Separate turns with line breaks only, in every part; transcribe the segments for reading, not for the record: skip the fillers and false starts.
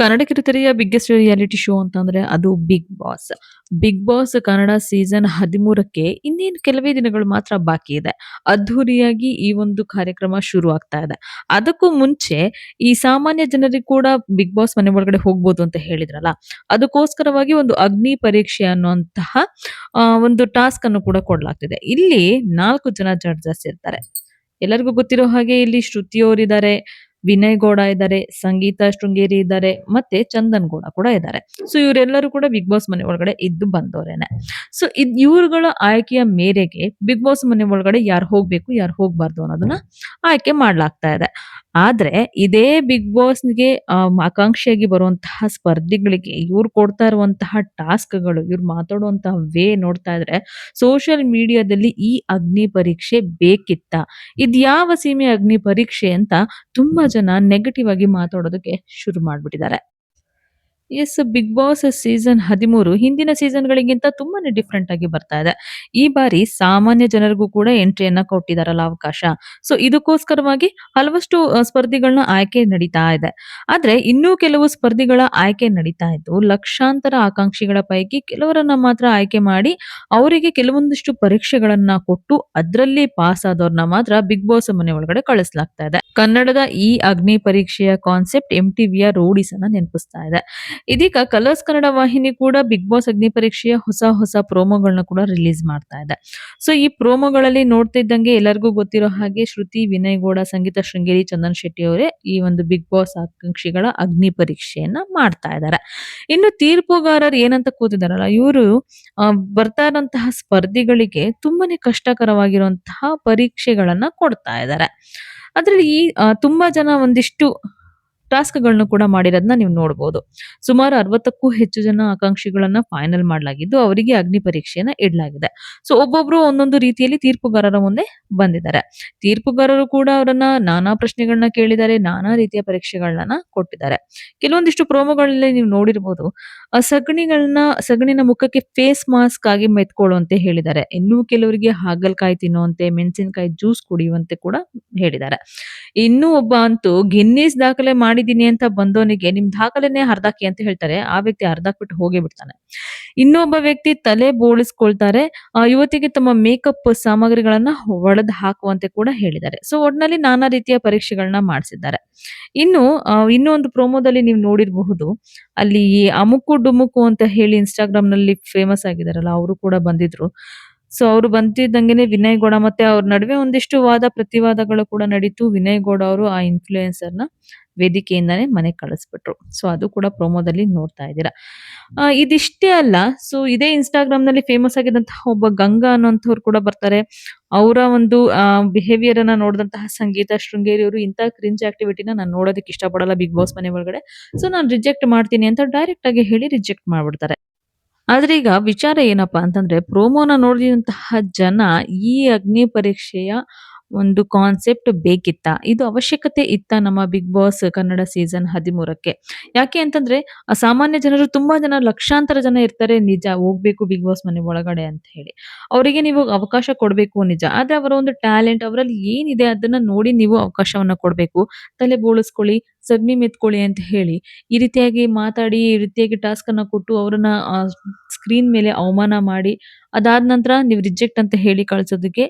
ಕನ್ನಡ ಕಿರುತೆರೆಯ biggest reality show ಅಂತಂದ್ರೆ ಅದು Bigg Boss. Bigg Boss Kannada season 13ಕ್ಕೆ ಇನ್ನೇನು ಕೆಲವೇ ದಿನಗಳು ಮಾತ್ರ ಬಾಕಿ ಇದೆ. ಅದ್ಧೂರಿಯಾಗಿ ಈ ಒಂದು ಕಾರ್ಯಕ್ರಮ ಶುರು ಆಗ್ತಾ ಇದೆ. ಅದಕ್ಕೂ ಮುಂಚೆ ಈ ಸಾಮಾನ್ಯ ಜನರಿಗೆ ಕೂಡ ಬಿಗ್ ಬಾಸ್ ಮನೆ ಒಳಗಡೆ ಹೋಗ್ಬೋದು ಅಂತ ಹೇಳಿದ್ರಲ್ಲ. ಅದಕ್ಕೋಸ್ಕರವಾಗಿ ಒಂದು ಅಗ್ನಿ ಪರೀಕ್ಷೆ ಅನ್ನುವಂತಹ ಒಂದು ಟಾಸ್ಕ್ ಅನ್ನು ಕೂಡ ಕೊಡಲಾಗ್ತಿದೆ. ಇಲ್ಲಿ 4 ಜನ ಜಡ್ಜಸ್ ಇರ್ತಾರೆ. ಎಲ್ಲರಿಗೂ ಗೊತ್ತಿರೋ ಹಾಗೆ ಇಲ್ಲಿ ಶ್ರುತಿ ಅವರಿದ್ದಾರೆ, ವಿನಯ್ ಗೌಡ ಇದ್ದಾರೆ, ಸಂಗೀತ ಶೃಂಗೇರಿ ಇದ್ದಾರೆ, ಮತ್ತೆ ಚಂದನ್ ಗೌಡ ಕೂಡ ಇದ್ದಾರೆ. ಸೊ ಇವರೆಲ್ಲರೂ ಕೂಡ ಬಿಗ್ ಬಾಸ್ ಮನೆ ಒಳಗಡೆ ಇದ್ದು ಬಂದವರೇನೆ. ಸೊ ಇವ್ರುಗಳ ಆಯ್ಕೆಯ ಮೇರೆಗೆ ಬಿಗ್ ಬಾಸ್ ಮನೆ ಒಳಗಡೆ ಯಾರು ಹೋಗ್ಬೇಕು, ಯಾರು ಹೋಗ್ಬಾರ್ದು ಅನ್ನೋದನ್ನ ಆಯ್ಕೆ ಮಾಡ್ಲಾಗ್ತಾ ಇದೆ. ಆದ್ರೆ ಇದೇ ಬಿಗ್ ಬಾಸ್‌ಗೆ ಆಕಾಂಕ್ಷಿಯಾಗಿ ಬರುವಂತಹ ಸ್ಪರ್ಧಿಗಳಿಗೆ ಇವ್ರು ಕೊಡ್ತಾ ಇರುವಂತಹ ಟಾಸ್ಕ್‌ಗಳು, ಇವ್ರು ಮಾತಾಡುವಂತಹ ನೋಡ್ತಾ ಇದ್ರೆ ಸೋಷಿಯಲ್ ಮೀಡಿಯಾದಲ್ಲಿ ಈ ಅಗ್ನಿ ಪರೀಕ್ಷೆ ಬೇಕಿತ್ತಾ? ಇದ್ಯಾವ ಸೀಮೆ ಅಗ್ನಿ ಪರೀಕ್ಷೆ ಅಂತ ತುಂಬಾ ಜನ ನೆಗೆಟಿವ್ ಆಗಿ ಮಾತಾಡೋದಕ್ಕೆ ಶುರು ಮಾಡ್ಬಿಟ್ಟಿದ್ದಾರೆ. ಯೆಸ್, ಬಿಗ್ ಬಾಸ್ ಸೀಸನ್ 13 ಹಿಂದಿನ ಸೀಸನ್‌ಗಳಿಗಿಂತ ತುಂಬಾನೇ ಡಿಫರೆಂಟ್ ಆಗಿ ಬರ್ತಾ ಇದೆ. ಈ ಬಾರಿ ಸಾಮಾನ್ಯ ಜನರಿಗೂ ಕೂಡ ಎಂಟ್ರಿಯನ್ನ ಕೊಟ್ಟಿದ್ದಾರಲ್ಲ ಅವಕಾಶ. ಸೊ ಇದಕ್ಕೋಸ್ಕರವಾಗಿ ಹಲವಷ್ಟು ಸ್ಪರ್ಧಿಗಳನ್ನ ಆಯ್ಕೆ ನಡೀತಾ ಇದೆ. ಆದ್ರೆ ಇನ್ನೂ ಕೆಲವು ಸ್ಪರ್ಧಿಗಳ ಆಯ್ಕೆ ನಡೀತಾ ಇದ್ದು, ಲಕ್ಷಾಂತರ ಆಕಾಂಕ್ಷಿಗಳ ಪೈಕಿ ಕೆಲವರನ್ನ ಮಾತ್ರ ಆಯ್ಕೆ ಮಾಡಿ, ಅವರಿಗೆ ಕೆಲವೊಂದಿಷ್ಟು ಪರೀಕ್ಷೆಗಳನ್ನ ಕೊಟ್ಟು ಅದ್ರಲ್ಲಿ ಪಾಸ್ ಆದವ್ರನ್ನ ಮಾತ್ರ ಬಿಗ್ ಬಾಸ್ ಮನೆ ಒಳಗಡೆ ಕಳಿಸಲಾಗ್ತಾ ಇದೆ. ಕನ್ನಡದ ಈ ಅಗ್ನಿ ಪರೀಕ್ಷೆಯ ಕಾನ್ಸೆಪ್ಟ್ ಎಂಟಿವಿಯ ರೋಡೀಸ್ ಅನ್ನ ನೆನಪಿಸ್ತಾ ಇದೆ. ಇದೀಗ ಕಲರ್ಸ್ ಕನ್ನಡ ವಾಹಿನಿ ಕೂಡ ಬಿಗ್ ಬಾಸ್ ಅಗ್ನಿ ಪರೀಕ್ಷೆಯ ಹೊಸ ಹೊಸ ಪ್ರೋಮೋಗಳನ್ನ ಕೂಡ ರಿಲೀಸ್ ಮಾಡ್ತಾ ಇದೆ. ಸೊ ಈ ಪ್ರೋಮೋಗಳಲ್ಲಿ ನೋಡ್ತಾ ಇದ್ದಂಗೆ ಎಲ್ಲರಿಗೂ ಗೊತ್ತಿರೋ ಹಾಗೆ ಶ್ರುತಿ, ವಿನಯ್ ಗೌಡ, ಸಂಗೀತ ಶೃಂಗೇರಿ, ಚಂದನ್ ಶೆಟ್ಟಿ ಅವರೇ ಈ ಒಂದು ಬಿಗ್ ಬಾಸ್ ಆಕಾಂಕ್ಷಿಗಳ ಅಗ್ನಿ ಪರೀಕ್ಷೆಯನ್ನ ಮಾಡ್ತಾ ಇದ್ದಾರೆ. ಇನ್ನು ತೀರ್ಪುಗಾರರು ಏನಂತ ಕೂತಿದಾರಲ್ಲ, ಇವರು ಬರ್ತಾ ಇರುವಂತಹ ಸ್ಪರ್ಧಿಗಳಿಗೆ ತುಂಬಾನೇ ಕಷ್ಟಕರವಾಗಿರುವಂತಹ ಪರೀಕ್ಷೆಗಳನ್ನ ಕೊಡ್ತಾ ಇದ್ದಾರೆ. ಅದ್ರಲ್ಲಿ ತುಂಬಾ ಜನ ಒಂದಿಷ್ಟು ಟಾಸ್ಕ್‌ಗಳನ್ನು ಕೂಡ ಮಾಡಿರೋದನ್ನ ನೀವು ನೋಡ್ಬೋದು. ಸುಮಾರು 60ಕ್ಕೂ ಹೆಚ್ಚು ಜನ ಆಕಾಂಕ್ಷಿಗಳನ್ನ ಫೈನಲ್ ಮಾಡಲಾಗಿದ್ದು, ಅವರಿಗೆ ಅಗ್ನಿ ಪರೀಕ್ಷೆಯನ್ನ ಇಡಲಾಗಿದೆ. ಸೊ ಒಬ್ಬೊಬ್ರು ಒಂದೊಂದು ರೀತಿಯಲ್ಲಿ ತೀರ್ಪುಗಾರರ ಮುಂದೆ ಬಂದಿದ್ದಾರೆ. ತೀರ್ಪುಗಾರರು ಕೂಡ ಅವರನ್ನ ನಾನಾ ಪ್ರಶ್ನೆಗಳನ್ನ ಕೇಳಿದ್ದಾರೆ, ನಾನಾ ರೀತಿಯ ಪರೀಕ್ಷೆಗಳನ್ನ ಕೊಟ್ಟಿದ್ದಾರೆ. ಕೆಲವೊಂದಿಷ್ಟು ಪ್ರೋಮೋಗಳಲ್ಲಿ ನೀವು ನೋಡಿರ್ಬೋದು, ಸಗಣಿನ ಮುಖಕ್ಕೆ ಫೇಸ್ ಮಾಸ್ಕ್ ಆಗಿ ಮೆತ್ಕೊಳ್ಳುವಂತೆ ಹೇಳಿದ್ದಾರೆ. ಇನ್ನೂ ಕೆಲವರಿಗೆ ಹಾಗಲಕಾಯಿ ತಿನ್ನುವಂತೆ, ಮೆಣಸಿನಕಾಯಿ ಜ್ಯೂಸ್ ಕುಡಿಯುವಂತೆ ಕೂಡ ಹೇಳಿದ್ದಾರೆ. ಇನ್ನೂ ಒಬ್ಬ ಅಂತೂ ಗಿನ್ನಿಸ್ ದಾಖಲೆ ಮಾಡಿದ್ದೀನಿ ಅಂತ ಬಂದವನಿಗೆ ನಿಮ್ ದಾಖಲೆನೇ ಹರ್ದಾಕಿ ಅಂತ ಹೇಳ್ತಾರೆ. ಆ ವ್ಯಕ್ತಿ ಹರ್ದಾಕ್ಬಿಟ್ಟು ಹೋಗೇ ಬಿಡ್ತಾನೆ. ಇನ್ನೊಬ್ಬ ವ್ಯಕ್ತಿ ತಲೆ ಬೋಳಿಸ್ಕೊಳ್ತಾರೆ. ಯುವತಿಗೆ ತಮ್ಮ ಮೇಕಪ್ ಸಾಮಗ್ರಿಗಳನ್ನ ಒಡೆದು ಹಾಕುವಂತೆ ಕೂಡ ಹೇಳಿದ್ದಾರೆ. ಸೊ ಒಟ್ನಲ್ಲಿ ನಾನಾ ರೀತಿಯ ಪರೀಕ್ಷೆಗಳನ್ನ ಮಾಡಿಸಿದ್ದಾರೆ. ಇನ್ನು ಇನ್ನೂ ಒಂದು ಪ್ರೋಮೋದಲ್ಲಿ ನೀವು ನೋಡಿರಬಹುದು. ಅಲ್ಲಿ ಅಮುಕು ಡುಮುಕು ಅಂತ ಹೇಳಿ ಇನ್‌ಸ್ಟಾಗ್ರಾಮ್‌ನಲ್ಲಿ ಫೇಮಸ್ ಆಗಿದಾರಲ್ಲ, ಅವರು ಕೂಡ ಬಂದಿದ್ರು. ಸೊ ಅವರು ಬಂತಿದ್ದಂಗೆನೆ ವಿನಯ್ ಗೌಡ ಮತ್ತೆ ಅವ್ರ ನಡುವೆ ಒಂದಿಷ್ಟು ವಾದ ಪ್ರತಿವಾದಗಳು ಕೂಡ ನಡೀತು. ವಿನಯ್ ಗೌಡ ಅವರು ಆ ಇನ್‌ಫ್ಲುಯೆನ್ಸರ್‌ನ ವೇದಿಕೆಯಿಂದಾನೇ ಮನೆಗೆ ಕಳಿಸ್ಬಿಟ್ರು. ಸೊ ಅದು ಕೂಡ ಪ್ರೋಮೋದಲ್ಲಿ ನೋಡ್ತಾ ಇದ್ದೀರಾ. ಇದಿಷ್ಟೇ ಅಲ್ಲ, ಸೊ ಇದೇ ಇನ್‌ಸ್ಟಾಗ್ರಾಮ್‌ನಲ್ಲಿ ಫೇಮಸ್ ಆಗಿದ್ದಂತಹ ಒಬ್ಬ ಗಂಗಾ ಅನ್ನುವಂಥವ್ರು ಕೂಡ ಬರ್ತಾರೆ. ಅವರ ಒಂದು ಬಿಹೇವಿಯರ್ ಅನ್ನ ನೋಡಿದಂತಹ ಸಂಗೀತ ಶೃಂಗೇರಿ ಅವರು, ಇಂಥ ಕ್ರಿಂಜ್ ಆಕ್ಟಿವಿಟಿನ ನಾನು ನೋಡೋದಕ್ಕೆ ಇಷ್ಟಪಡಲ್ಲ ಬಿಗ್ ಬಾಸ್ ಮನೆ ಒಳಗಡೆ. ಸೊ ನಾನು ರಿಜೆಕ್ಟ್ ಮಾಡ್ತೀನಿ ಅಂತ ಡೈರೆಕ್ಟ್ ಆಗಿ ಹೇಳಿ ರಿಜೆಕ್ಟ್ ಮಾಡ್ಬಿಡ್ತಾರೆ. ಆದ್ರೆ ಈಗ ವಿಚಾರ ಏನಪ್ಪಾ ಅಂತಂದ್ರೆ, ಪ್ರೋಮೋನ ನೋಡಿದಂತಹ ಜನ ಈ ಅಗ್ನಿ ಪರೀಕ್ಷೆಯ ಒಂದು ಕಾನ್ಸೆಪ್ಟ್ ಬೇಕಿತ್ತಾ? ಇದು ಅವಶ್ಯಕತೆ ಇತ್ತಾ ನಮ್ಮ ಬಿಗ್ ಬಾಸ್ ಕನ್ನಡ ಸೀಸನ್ 13ಕ್ಕೆ? ಯಾಕೆ ಅಂತಂದ್ರೆ ಸಾಮಾನ್ಯ ಜನರು ತುಂಬಾ ಜನ, ಲಕ್ಷಾಂತರ ಜನ ಇರ್ತಾರೆ ನಿಜ, ಹೋಗ್ಬೇಕು ಬಿಗ್ ಬಾಸ್ ಮನೆ ಒಳಗಡೆ ಅಂತ ಹೇಳಿ. ಅವರಿಗೆ ನೀವು ಅವಕಾಶ ಕೊಡ್ಬೇಕು ನಿಜ. ಆದ್ರೆ ಅವರ ಒಂದು ಟ್ಯಾಲೆಂಟ್, ಅವರಲ್ಲಿ ಏನಿದೆ ಅದನ್ನ ನೋಡಿ ನೀವು ಅವಕಾಶವನ್ನ ಕೊಡ್ಬೇಕು. ತಲೆ ಬೋಳಿಸ್ಕೊಳ್ಳಿ, ಸಗಣಿ ಮೆತ್ಕೊಳ್ಳಿ ಅಂತ ಹೇಳಿ ಈ ರೀತಿಯಾಗಿ ಮಾತಾಡಿ, ಈ ರೀತಿಯಾಗಿ ಟಾಸ್ಕ್ ಅನ್ನ ಕೊಟ್ಟು ಅವರನ್ನ ಸ್ಕ್ರೀನ್ ಮೇಲೆ ಅವಮಾನ ಮಾಡಿ, ಅದಾದ ನಂತರ ನೀವು ರಿಜೆಕ್ಟ್ ಅಂತ ಹೇಳಿ ಕಳ್ಸೋದಕ್ಕೆ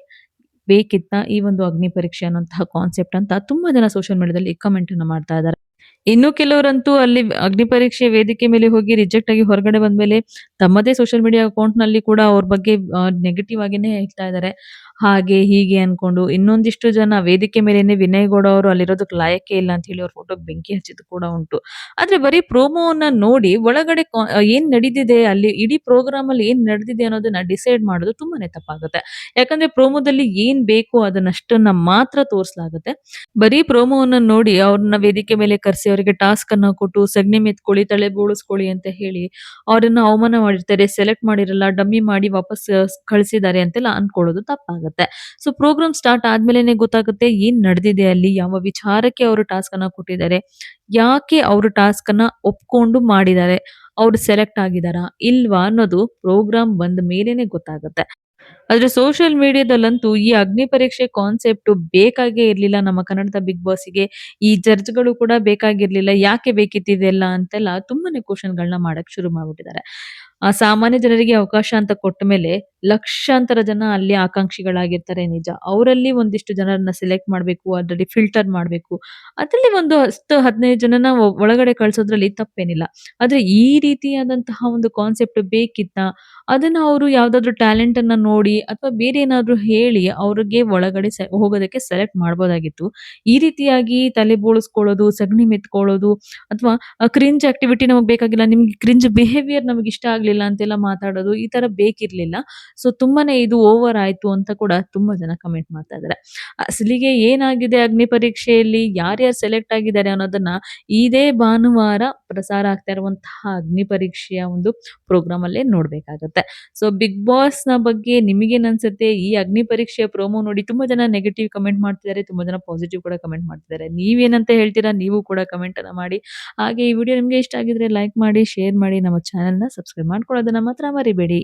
ಬೇಕಿತ್ತಾ ಈ ಒಂದು ಅಗ್ನಿ ಪರೀಕ್ಷೆ ಅನ್ನುವಂತಹ ಕಾನ್ಸೆಪ್ಟ್ ಅಂತ ತುಂಬಾ ಜನ ಸೋಷಿಯಲ್ ಮೀಡಿಯಾದಲ್ಲಿ ಕಮೆಂಟ್ ಅನ್ನ ಮಾಡ್ತಾ ಇದ್ದಾರೆ. ಇನ್ನು ಕೆಲವರಂತೂ ಅಲ್ಲಿ ಅಗ್ನಿ ಪರೀಕ್ಷೆ ವೇದಿಕೆ ಮೇಲೆ ಹೋಗಿ ರಿಜೆಕ್ಟ್ ಆಗಿ ಹೊರಗಡೆ ಬಂದ್ಮೇಲೆ ತಮ್ಮದೇ ಸೋಷಿಯಲ್ ಮೀಡಿಯಾ ಅಕೌಂಟ್‌ನಲ್ಲಿ ಕೂಡ ಅವ್ರ ಬಗ್ಗೆ ನೆಗೆಟಿವ್ ಆಗಿನೇ ಹೇಳ್ತಾ ಇದ್ದಾರೆ. ಹಾಗೆ ಹೀಗೆ ಅನ್ಕೊಂಡು ಇನ್ನೊಂದಿಷ್ಟು ಜನ ವೇದಿಕೆ ಮೇಲೇನೆ ವಿನಯ್ ಗೌಡ ಅವರು ಅಲ್ಲಿರೋದಕ್ಕೆ ಲಾಯಕ್ಕೆ ಇಲ್ಲ ಅಂತ ಹೇಳಿ ಅವ್ರ ಫೋಟೋಗೆ ಬೆಂಕಿ ಹಚ್ಚಿದ್ದು ಕೂಡ ಉಂಟು. ಆದ್ರೆ ಬರೀ ಪ್ರೋಮೋವನ್ನ ನೋಡಿ ಒಳಗಡೆ ಏನ್ ನಡೀತಿದೆ, ಅಲ್ಲಿ ಇಡೀ ಪ್ರೋಗ್ರಾಮ್ ಅಲ್ಲಿ ಏನ್ ನಡೆದಿದೆ ಅನ್ನೋದನ್ನ ಡಿಸೈಡ್ ಮಾಡೋದು ತುಂಬಾನೇ ತಪ್ಪಾಗುತ್ತೆ. ಯಾಕಂದ್ರೆ ಪ್ರೋಮೋದಲ್ಲಿ ಏನ್ ಬೇಕು ಅದನ್ನಷ್ಟನ್ನ ಮಾತ್ರ ತೋರಿಸಲಾಗುತ್ತೆ. ಬರೀ ಪ್ರೋಮೋವನ್ನ ನೋಡಿ ಅವ್ರನ್ನ ವೇದಿಕೆ ಮೇಲೆ ಕರೆಸಿ ಅವರಿಗೆ ಟಾಸ್ಕ್ ಅನ್ನ ಕೊಟ್ಟು ಸಗಣಿ ಮೆತ್ಕೊಳ್ಳಿ, ತಲೆ ಬೋಳಿಸ್ಕೊಳ್ಳಿ ಅಂತ ಹೇಳಿ ಅವ್ರನ್ನ ಅವಮಾನ ಮಾಡಿರ್ತಾರೆ. ಸೆಲೆಕ್ಟ್ ಮಾಡಿರಲ್ಲ, ಡಮ್ಮಿ ಮಾಡಿ ವಾಪಸ್ ಕಳಿಸಿದ್ದಾರೆ ಅಂತೆಲ್ಲ ಅನ್ಕೊಳ್ಳೋದು ತಪ್ಪಾಗುತ್ತೆ. ಸೊ ಪ್ರೋಗ್ರಾಮ್ ಸ್ಟಾರ್ಟ್ ಆದ್ಮೇಲೆನೆ ಗೊತ್ತಾಗುತ್ತೆ ಏನ್ ನಡೆದಿದೆ ಅಲ್ಲಿ, ಯಾವ ವಿಚಾರಕ್ಕೆ ಅವರು ಟಾಸ್ಕ್ ಅನ್ನ ಕೊಟ್ಟಿದ್ದಾರೆ, ಯಾಕೆ ಅವರು ಟಾಸ್ಕ್ ಅನ್ನ ಒಪ್ಕೊಂಡು ಮಾಡಿದ್ದಾರೆ, ಅವ್ರು ಸೆಲೆಕ್ಟ್ ಆಗಿದಾರಾ ಇಲ್ವಾ ಅನ್ನೋದು ಪ್ರೋಗ್ರಾಮ್ ಬಂದ ಮೇಲೇನೆ ಗೊತ್ತಾಗುತ್ತೆ. ಆದ್ರೆ ಸೋಷಿಯಲ್ ಮೀಡಿಯಾದಲ್ಲಂತೂ ಈ ಅಗ್ನಿ ಪರೀಕ್ಷೆ ಕಾನ್ಸೆಪ್ಟ್ ಬೇಕಾಗೇ ಇರ್ಲಿಲ್ಲ ನಮ್ಮ ಕನ್ನಡದ ಬಿಗ್ ಬಾಸ್‌ಗೆ. ಈ ಜಡ್ಜ್‌ಗಳು ಕೂಡ ಬೇಕಾಗಿರ್ಲಿಲ್ಲ. ಯಾಕೆ ಬೇಕಿತ್ತು ಇದೆಲ್ಲ ಅಂತೆಲ್ಲ ತುಂಬಾನೇ ಕ್ವೆಷನ್‌ಗಳನ್ನ ಮಾಡಕ್ ಶುರು ಮಾಡ್ಬಿಟ್ಟಿದ್ದಾರೆ. ಸಾಮಾನ್ಯ ಜನರಿಗೆ ಅವಕಾಶ ಅಂತ ಕೊಟ್ಟ ಮೇಲೆ ಲಕ್ಷಾಂತರ ಜನ ಅಲ್ಲಿ ಆಕಾಂಕ್ಷಿಗಳಾಗಿರ್ತಾರೆ ನಿಜ. ಅವರಲ್ಲಿ ಒಂದಿಷ್ಟು ಜನರನ್ನ ಸೆಲೆಕ್ಟ್ ಮಾಡ್ಬೇಕು. ಅದ್ರಲ್ಲಿ ಫಿಲ್ಟರ್ ಮಾಡ್ಬೇಕು. ಅದ್ರಲ್ಲಿ ಒಂದು 10, 15 ಜನನ ಒಳಗಡೆ ಕಳ್ಸೋದ್ರಲ್ಲಿ ತಪ್ಪೇನಿಲ್ಲ. ಆದ್ರೆ ಈ ರೀತಿಯಾದಂತಹ ಒಂದು ಕಾನ್ಸೆಪ್ಟ್ ಬೇಕಿತ್ತಾ? ಅದನ್ನ ಅವರು ಯಾವ್ದಾದ್ರು ಟ್ಯಾಲೆಂಟ್ ಅನ್ನ ನೋಡಿ ಅಥವಾ ಬೇರೆ ಏನಾದ್ರು ಹೇಳಿ ಅವ್ರಿಗೆ ಒಳಗಡೆ ಹೋಗೋದಕ್ಕೆ ಸೆಲೆಕ್ಟ್ ಮಾಡ್ಬೋದಾಗಿತ್ತು. ಈ ರೀತಿಯಾಗಿ ತಲೆ ಬೋಳಿಸ್ಕೊಳ್ಳೋದು, ಸಗಣಿ ಮೆತ್ಕೊಳ್ಳೋದು ಅಥವಾ ಕ್ರಿಂಜ್ ಆಕ್ಟಿವಿಟಿ ನಮಗ್ ಬೇಕಾಗಿಲ್ಲ. ನಿಮ್ಗೆ ಕ್ರಿಂಜ್ ಬಿಹೇವಿಯರ್ ನಮ್ಗೆ ಇಷ್ಟ ಆಗ್ಲಿಲ್ಲ ಅಂತೆಲ್ಲ ಮಾತಾಡೋದು ಈ ತರ ಬೇಕಿರ್ಲಿಲ್ಲ. ಸೊ ತುಂಬಾನೇ ಇದು ಓವರ್ ಆಯ್ತು ಅಂತ ಕೂಡ ತುಂಬಾ ಜನ ಕಮೆಂಟ್ ಮಾಡ್ತಾ ಇದ್ದಾರೆ. ಅಸಲಿಗೆ ಏನಾಗಿದೆ ಅಗ್ನಿ ಪರೀಕ್ಷೆಯಲ್ಲಿ ಯಾರ್ಯಾರು ಸೆಲೆಕ್ಟ್ ಆಗಿದ್ದಾರೆ ಅನ್ನೋದನ್ನ ಇದೇ ಭಾನುವಾರ ಪ್ರಸಾರ ಆಗ್ತಾ ಇರುವಂತಹ ಅಗ್ನಿ ಪರೀಕ್ಷೆಯ ಒಂದು ಪ್ರೋಗ್ರಾಮ್ ಅಲ್ಲೇ ನೋಡ್ಬೇಕಾಗತ್ತೆ. ಸೊ ಬಿಗ್ ಬಾಸ್‌ನ ಬಗ್ಗೆ ನಿಮಗೇನ್ ಅನ್ಸುತ್ತೆ? ಈ ಅಗ್ನಿ ಪರೀಕ್ಷೆಯ ಪ್ರೋಮೋ ನೋಡಿ ತುಂಬಾ ಜನ ನೆಗೆಟಿವ್ ಕಮೆಂಟ್ ಮಾಡ್ತಿದ್ದಾರೆ. ತುಂಬಾ ಜನ ಪಾಸಿಟಿವ್ ಕೂಡ ಕಮೆಂಟ್ ಮಾಡ್ತಿದ್ದಾರೆ. ನೀವೇನಂತ ಹೇಳ್ತೀರಾ? ನೀವು ಕೂಡ ಕಮೆಂಟ್ ಅನ್ನ ಮಾಡಿ. ಹಾಗೆ ಈ ವಿಡಿಯೋ ನಿಮ್ಗೆ ಇಷ್ಟ ಆಗಿದ್ರೆ ಲೈಕ್ ಮಾಡಿ, ಶೇರ್ ಮಾಡಿ, ನಮ್ಮ ಚಾನೆಲ್‌ನ ಸಬ್ಸ್ಕ್ರೈಬ್ ಮಾಡ್ಕೊಳ್ಳೋದನ್ನ ಮಾತ್ರ ಮರಿಬೇಡಿ.